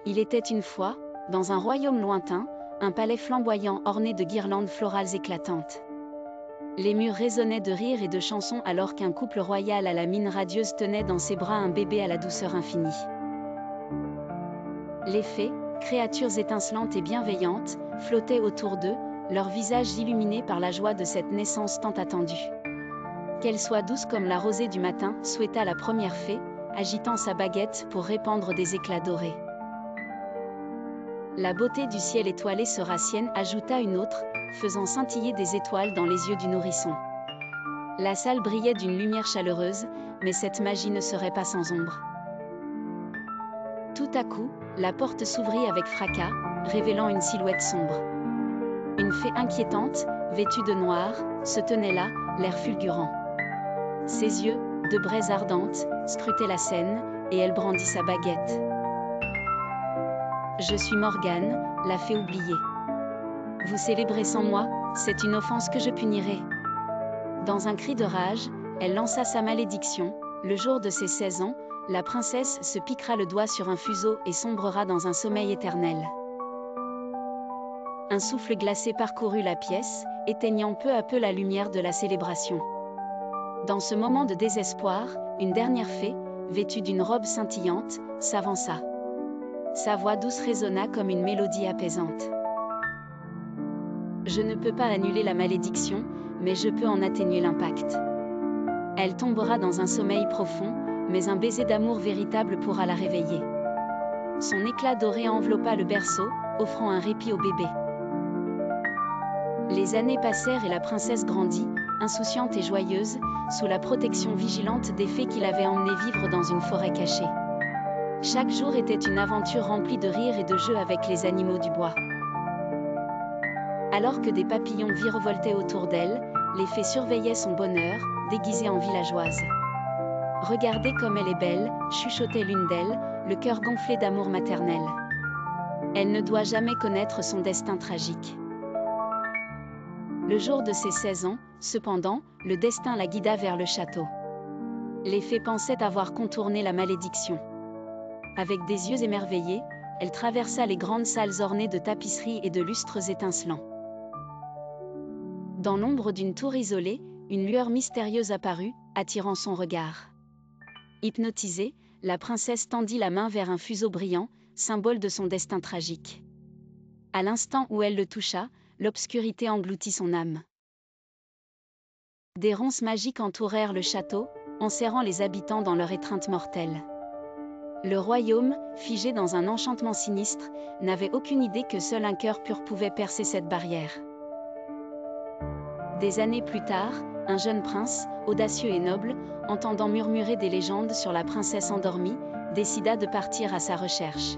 Il était une fois, dans un royaume lointain, un palais flamboyant orné de guirlandes florales éclatantes. Les murs résonnaient de rires et de chansons alors qu'un couple royal à la mine radieuse tenait dans ses bras un bébé à la douceur infinie. Les fées, créatures étincelantes et bienveillantes, flottaient autour d'eux, leurs visages illuminés par la joie de cette naissance tant attendue. Qu'elle soit douce comme la rosée du matin, souhaita la première fée, agitant sa baguette pour répandre des éclats dorés. La beauté du ciel étoilé sera sienne, ajouta une autre, faisant scintiller des étoiles dans les yeux du nourrisson. La salle brillait d'une lumière chaleureuse, mais cette magie ne serait pas sans ombre. Tout à coup, la porte s'ouvrit avec fracas, révélant une silhouette sombre. Une fée inquiétante, vêtue de noir, se tenait là, l'air fulgurant. Ses yeux, de braises ardentes, scrutaient la scène, et elle brandit sa baguette. « Je suis Morgane, la fée oubliée. Vous célébrez sans moi, c'est une offense que je punirai. » Dans un cri de rage, elle lança sa malédiction. Le jour de ses 16 ans, la princesse se piquera le doigt sur un fuseau et sombrera dans un sommeil éternel. Un souffle glacé parcourut la pièce, éteignant peu à peu la lumière de la célébration. Dans ce moment de désespoir, une dernière fée, vêtue d'une robe scintillante, s'avança. Sa voix douce résonna comme une mélodie apaisante. « Je ne peux pas annuler la malédiction, mais je peux en atténuer l'impact. Elle tombera dans un sommeil profond, mais un baiser d'amour véritable pourra la réveiller. » Son éclat doré enveloppa le berceau, offrant un répit au bébé. Les années passèrent et la princesse grandit, insouciante et joyeuse, sous la protection vigilante des fées qui l'avaient emmenée vivre dans une forêt cachée. Chaque jour était une aventure remplie de rires et de jeux avec les animaux du bois. Alors que des papillons virevoltaient autour d'elle, les fées surveillaient son bonheur, déguisée en villageoise. « Regardez comme elle est belle », chuchotait l'une d'elles, le cœur gonflé d'amour maternel. Elle ne doit jamais connaître son destin tragique. Le jour de ses 16 ans, cependant, le destin la guida vers le château. Les fées pensaient avoir contourné la malédiction. Avec des yeux émerveillés, elle traversa les grandes salles ornées de tapisseries et de lustres étincelants. Dans l'ombre d'une tour isolée, une lueur mystérieuse apparut, attirant son regard. Hypnotisée, la princesse tendit la main vers un fuseau brillant, symbole de son destin tragique. À l'instant où elle le toucha, l'obscurité engloutit son âme. Des ronces magiques entourèrent le château, enserrant les habitants dans leur étreinte mortelle. Le royaume, figé dans un enchantement sinistre, n'avait aucune idée que seul un cœur pur pouvait percer cette barrière. Des années plus tard, un jeune prince, audacieux et noble, entendant murmurer des légendes sur la princesse endormie, décida de partir à sa recherche.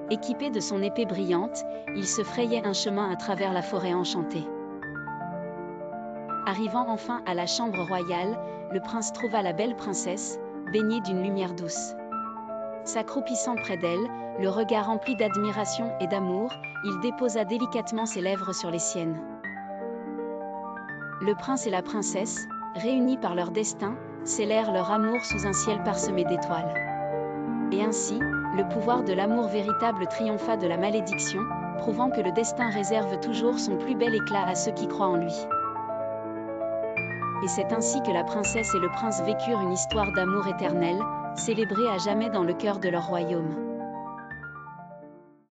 Équipé de son épée brillante, il se frayait un chemin à travers la forêt enchantée. Arrivant enfin à la chambre royale, le prince trouva la belle princesse, baignée d'une lumière douce. S'accroupissant près d'elle, le regard rempli d'admiration et d'amour, il déposa délicatement ses lèvres sur les siennes. Le prince et la princesse, réunis par leur destin, scellèrent leur amour sous un ciel parsemé d'étoiles. Et ainsi, le pouvoir de l'amour véritable triompha de la malédiction, prouvant que le destin réserve toujours son plus bel éclat à ceux qui croient en lui. Et c'est ainsi que la princesse et le prince vécurent une histoire d'amour éternel, célébrée à jamais dans le cœur de leur royaume.